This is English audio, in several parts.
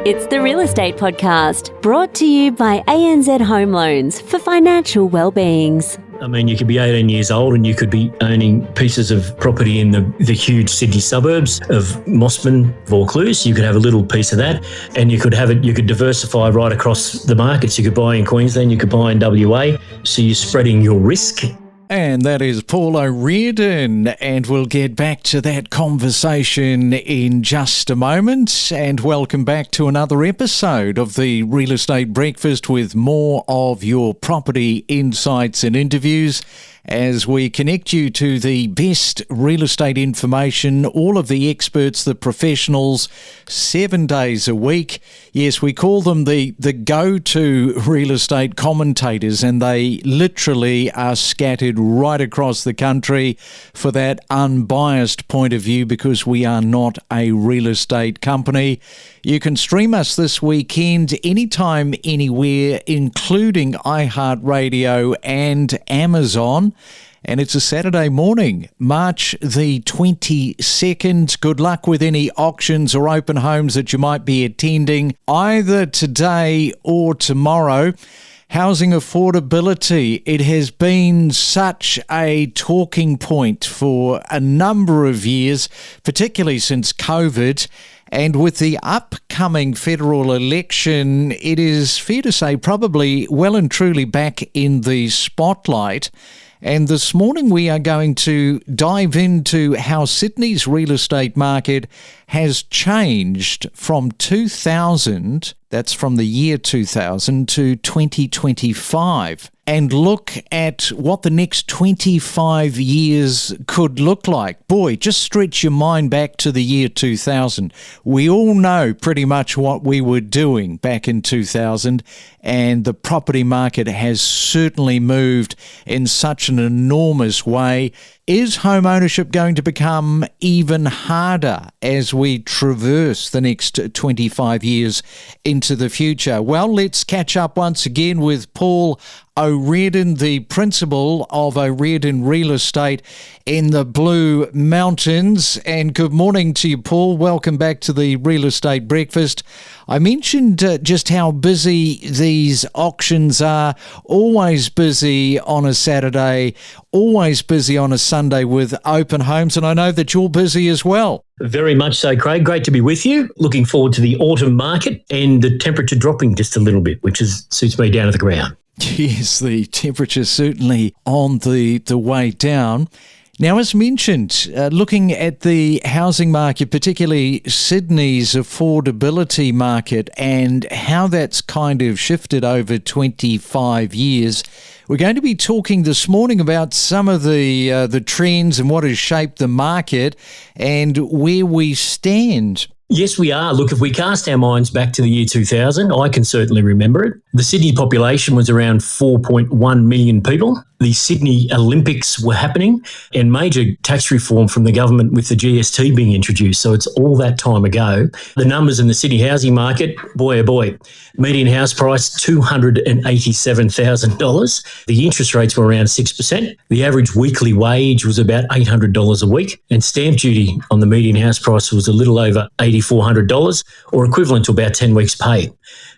It's the Real Estate Podcast, brought to you by ANZ Home Loans for financial well-beings. I mean, you could be 18 years old and you could be owning pieces of property in the huge Sydney suburbs of Mossman, Vaucluse. You could have a little piece of that, and you could diversify right across the markets. You could buy in Queensland, you could buy in WA. So you're spreading your risk. And that is Paul O'Riordan, and we'll get back to that conversation in just a moment. And welcome back to another episode of the Real Estate Breakfast with more of your property insights and interviews as we connect you to the best real estate information, all of the experts, the professionals, 7 days a week. Yes, we call them the go-to real estate commentators, and they literally are scattered right across the country for that unbiased point of view, because we are not a real estate company. You can stream us this weekend anytime, anywhere, including iHeartRadio and Amazon. And it's a Saturday morning, March the 22nd. Good luck with any auctions or open homes that you might be attending either today or tomorrow. Housing affordability, it has been such a talking point for a number of years, particularly since COVID. And with the upcoming federal election, it is fair to say probably well and truly back in the spotlight. And this morning we are going to dive into how Sydney's real estate market has changed from 2000, that's from the year 2000, to 2025, and look at what the next 25 years could look like. Boy, just stretch your mind back to the year 2000. We all know pretty much what we were doing back in 2000, and the property market has certainly moved in such an enormous way. Is home ownership going to become even harder as we traverse the next 25 years into the future? Well, let's catch up once again with Paul O'Riordan, the principal of O'Riordan Real Estate in the Blue Mountains. And good morning to you, Paul. Welcome back to the Real Estate Breakfast. I mentioned just how busy these auctions are, always busy on a Saturday, always busy on a Sunday with open homes, and I know that you're busy as well. Very much so, Craig. Great to be with you. Looking forward to the autumn market and the temperature dropping just a little bit, which suits me down to the ground. Yes, the temperature's certainly on the way down. Now, as mentioned, looking at the housing market, particularly Sydney's affordability market, and how that's kind of shifted over 25 years, we're going to be talking this morning about some of the trends and what has shaped the market and where we stand. Yes, we are. Look, if we cast our minds back to the year 2000, I can certainly remember it. The Sydney population was around 4.1 million people. The Sydney Olympics were happening, and major tax reform from the government with the GST being introduced. So it's all that time ago. The numbers in the Sydney housing market, boy, oh boy. Median house price, $287,000. The interest rates were around 6%. The average weekly wage was about $800 a week, and stamp duty on the median house price was a little over $8,400, or equivalent to about 10 weeks' pay.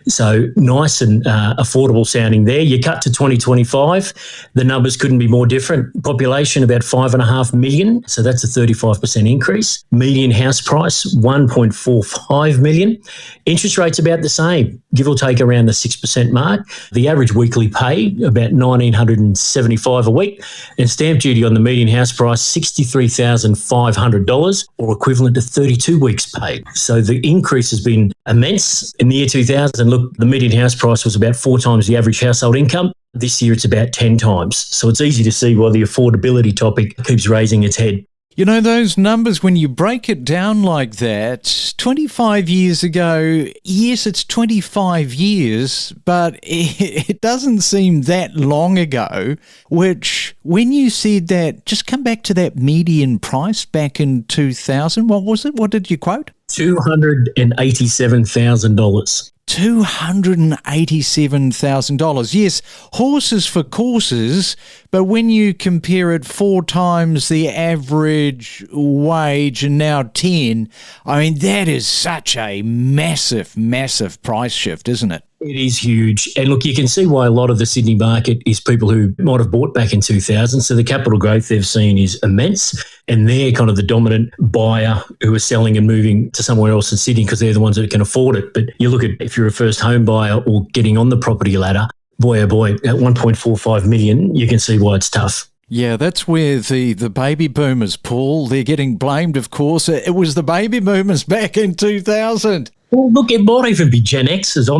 So nice and affordable sounding there. You cut to 2025, the numbers couldn't be more different. Population about 5.5 million, so that's a 35% increase. Median house price, 1.45 million. Interest rates about the same, give or take around the 6% mark. The average weekly pay, about $1,975 a week. And stamp duty on the median house price, $63,500, or equivalent to 32 weeks' pay. So the increase has been immense. In the year 2000, look, the median house price was about 4 times the average household income. This year it's about 10 times. So it's easy to see why the affordability topic keeps raising its head. You know, those numbers, when you break it down like that, 25 years ago, yes, it's 25 years, but it doesn't seem that long ago, which when you said that, just come back to that median price back in 2000, what was it? What did you quote? $287,000. $287,000. Yes, horses for courses, but when you compare it 4 times the average wage and now 10, I mean, that is such a massive, massive price shift, isn't it? It is huge. And look, you can see why a lot of the Sydney market is people who might have bought back in 2000. So the capital growth they've seen is immense. And they're kind of the dominant buyer who are selling and moving to somewhere else in Sydney because they're the ones that can afford it. But you look at if you're a first home buyer or getting on the property ladder, boy, oh boy, at 1.45 million, you can see why it's tough. Yeah, that's where the baby boomers, Paul, they're getting blamed, of course. It was the baby boomers back in 2000. Well, look, it might even be Gen Xers. I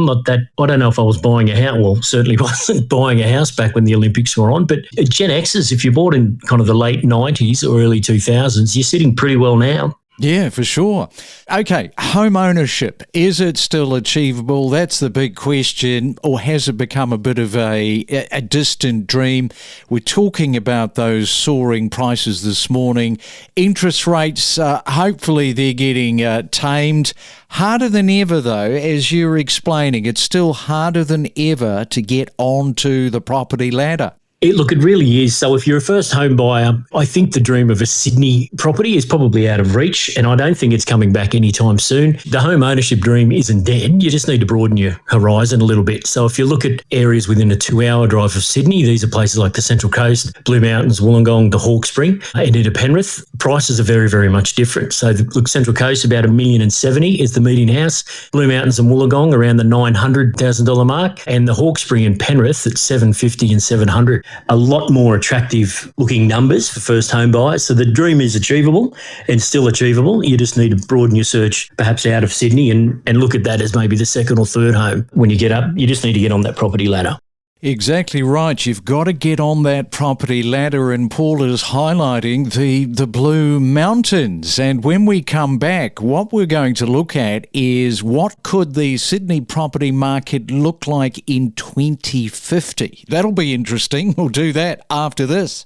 don't know if I was buying a house. Well, certainly wasn't buying a house back when the Olympics were on. But Gen Xers, if you bought in kind of the late 90s or early 2000s, you're sitting pretty well now. Yeah, for sure. Okay, home ownership, is it still achievable? That's the big question, or has it become a bit of a distant dream? We're talking about those soaring prices this morning. Interest rates, hopefully they're getting tamed. Harder than ever, though, as you're explaining. It's still harder than ever to get onto the property ladder. Look, it really is. So if you're a first home buyer, I think the dream of a Sydney property is probably out of reach, and I don't think it's coming back anytime soon. The home ownership dream isn't dead. You just need to broaden your horizon a little bit. So if you look at areas within a 2-hour drive of Sydney, these are places like the Central Coast, Blue Mountains, Wollongong, the Hawkesbury, and into Penrith. Prices are very, very much different. So look, Central Coast, about $1,070,000 is the median house. Blue Mountains and Wollongong around the $900,000 mark, and the Hawkesbury and Penrith at $750,000 and $700,000. A lot more attractive looking numbers for first home buyers. So the dream is achievable and still achievable. You just need to broaden your search perhaps out of Sydney and look at that as maybe the second or third home. When you get up, you just need to get on that property ladder. Exactly right. You've got to get on that property ladder, and Paul is highlighting the Blue Mountains. And when we come back, what we're going to look at is what could the Sydney property market look like in 2050. That'll be interesting. We'll do that after this.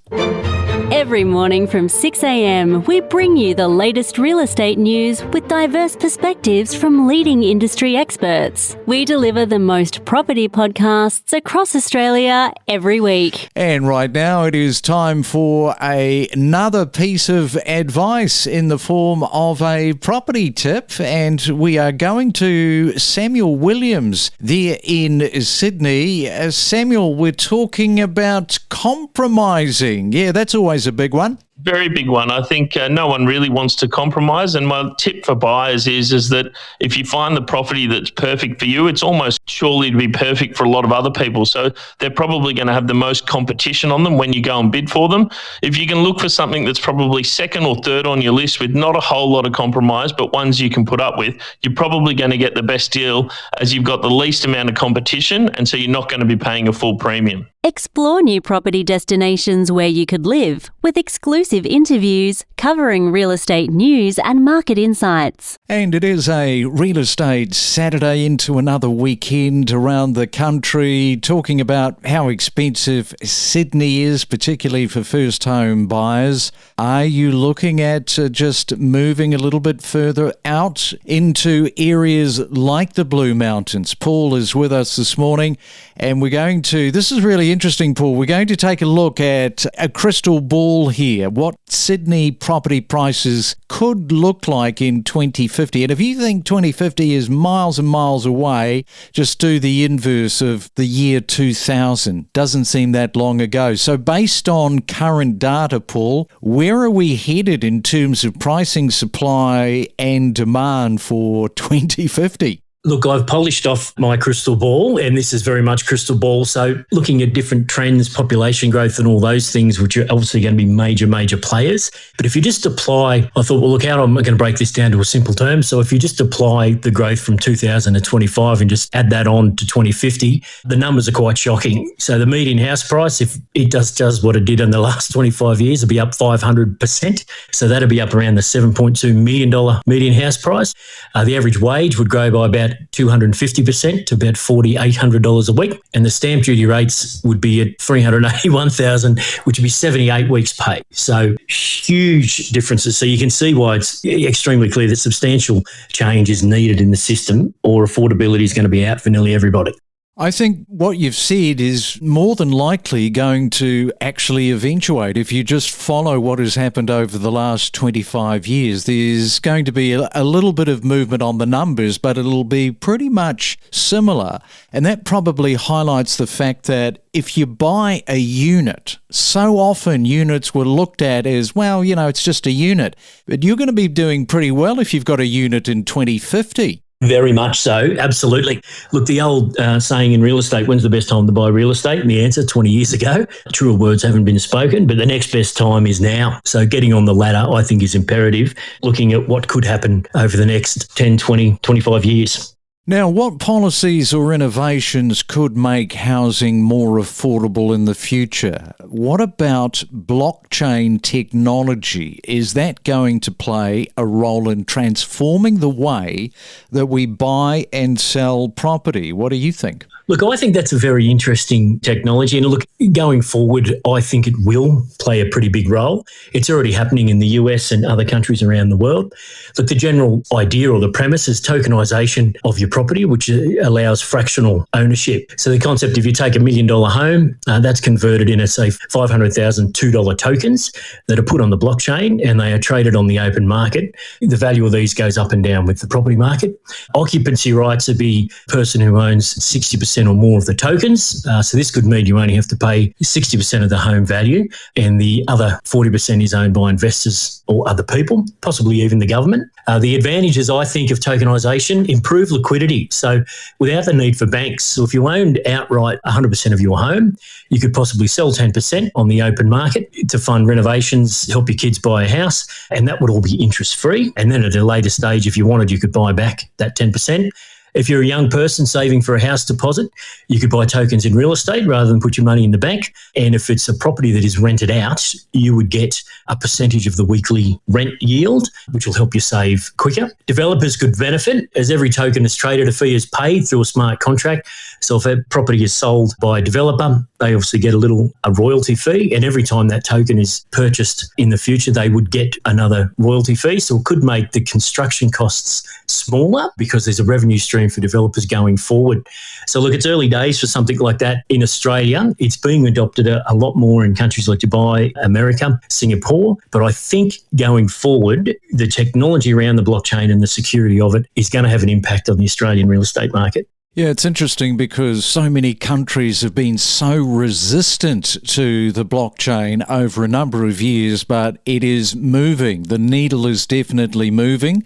Every morning from 6 a.m, we bring you the latest real estate news with diverse perspectives from leading industry experts. We deliver the most property podcasts across Australia every week. And right now it is time for another piece of advice in the form of a property tip. And we are going to Samuel Williams there in Sydney. Samuel, we're talking about compromising. Yeah, that's always a big one. Very big one. I think no one really wants to compromise. And my tip for buyers is that if you find the property that's perfect for you, it's almost surely to be perfect for a lot of other people. So they're probably going to have the most competition on them when you go and bid for them. If you can look for something that's probably second or third on your list with not a whole lot of compromise, but ones you can put up with, you're probably going to get the best deal as you've got the least amount of competition. And so you're not going to be paying a full premium. Explore new property destinations where you could live with exclusive interviews covering real estate news and market insights. And it is a Real Estate Saturday into another weekend around the country, talking about how expensive Sydney is, particularly for first home buyers. Are you looking at just moving a little bit further out into areas like the Blue Mountains? Paul is with us this morning, and we're going to, this is really interesting, Paul. We're going to take a look at a crystal ball here, what Sydney property prices could look like in 2050. And if you think 2050 is miles and miles away, just do the inverse of the year 2000. Doesn't seem that long ago. So based on current data, Paul, where are we headed in terms of pricing, supply and demand for 2050? Look, I've polished off my crystal ball, and this is very much crystal ball. So looking at different trends, population growth and all those things, which are obviously going to be major players. But if you just apply, I thought, well, look, how am I going to break this down to a simple term? So if you just apply the growth from 2025 and just add that on to 2050, the numbers are quite shocking. So the median house price, if it does what it did in the last 25 years, it'll be up 500%. So that'll be up around the $7.2 million median house price. The average wage would grow by about about 250% to about $4,800 a week. And the stamp duty rates would be at $381,000, which would be 78 weeks pay. So huge differences. So you can see why it's extremely clear that substantial change is needed in the system, or affordability is going to be out for nearly everybody. I think what you've said is more than likely going to actually eventuate. If you just follow what has happened over the last 25 years, there's going to be a little bit of movement on the numbers, but it'll be pretty much similar. And that probably highlights the fact that if you buy a unit, so often units were looked at as, well, it's just a unit. But you're going to be doing pretty well if you've got a unit in 2050. Very much so, absolutely. Look, the old saying in real estate, when's the best time to buy real estate? And the answer, 20 years ago. Truer words haven't been spoken, but the next best time is now. So getting on the ladder, I think, is imperative, looking at what could happen over the next 10, 20, 25 years. Now, what policies or innovations could make housing more affordable in the future? What about blockchain technology? Is that going to play a role in transforming the way that we buy and sell property? What do you think? Look, I think that's a very interesting technology. And look, going forward, I think it will play a pretty big role. It's already happening in the US and other countries around the world. Look, the general idea or the premise is tokenisation of your property, which allows fractional ownership. So the concept, if you take $1 million home, that's converted into, say, $500,000 $2 tokens that are put on the blockchain and they are traded on the open market. The value of these goes up and down with the property market. Occupancy rights would be person who owns 60% or more of the tokens. So this could mean you only have to pay 60% of the home value and the other 40% is owned by investors or other people, possibly even the government. The advantages, I think, of tokenisation, improve liquidity. So without the need for banks, so if you owned outright 100% of your home, you could possibly sell 10% on the open market to fund renovations, help your kids buy a house, and that would all be interest-free. And then at a later stage, if you wanted, you could buy back that 10%. If you're a young person saving for a house deposit, you could buy tokens in real estate rather than put your money in the bank. And if it's a property that is rented out, you would get a percentage of the weekly rent yield, which will help you save quicker. Developers could benefit as every token is traded, a fee is paid through a smart contract. So if a property is sold by a developer, they obviously get a royalty fee. And every time that token is purchased in the future, they would get another royalty fee. So it could make the construction costs smaller because there's a revenue stream for developers going forward. So look, it's early days for something like that in Australia. It's being adopted a lot more in countries like Dubai, America, Singapore. But I think going forward, the technology around the blockchain and the security of it is going to have an impact on the Australian real estate market. Yeah, it's interesting because so many countries have been so resistant to the blockchain over a number of years, but it is moving. The needle is definitely moving.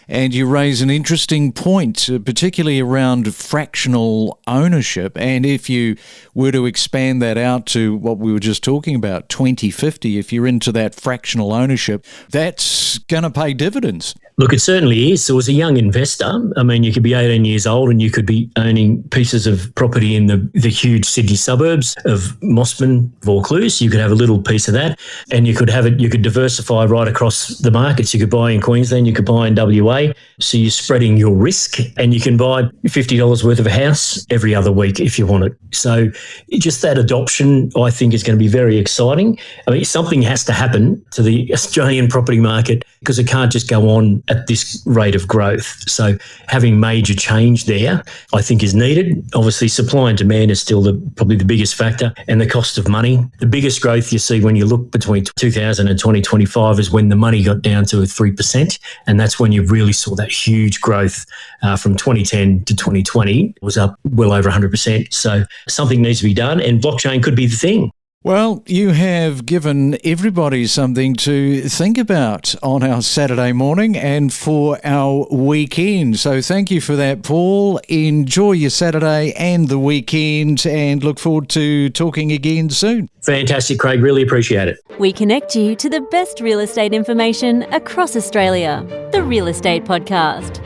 And you raise an interesting point, particularly around fractional ownership. And if you were to expand that out to what we were just talking about, 2050, if you're into that fractional ownership, that's going to pay dividends. Look, it certainly is. So as a young investor, I mean, you could be 18 years old and you could be owning pieces of property in the huge Sydney suburbs of Mossman, Vaucluse. You could have a little piece of that and you could diversify right across the markets. You could buy in Queensland, you could buy in WA. So you're spreading your risk and you can buy $50 worth of a house every other week if you want it. So just that adoption, I think, is going to be very exciting. I mean, something has to happen to the Australian property market because it can't just go on at this rate of growth. So having major change there, I think, is needed. Obviously, supply and demand is still probably the biggest factor, and the cost of money. The biggest growth you see when you look between 2000 and 2025 is when the money got down to 3%, and that's when you really saw that huge growth from 2010 to 2020. It was up well over 100%. So something needs to be done, and blockchain could be the thing. Well, you have given everybody something to think about on our Saturday morning and for our weekend. So thank you for that, Paul. Enjoy your Saturday and the weekend and look forward to talking again soon. Fantastic, Craig. Really appreciate it. We connect you to the best real estate information across Australia. The Real Estate Podcast.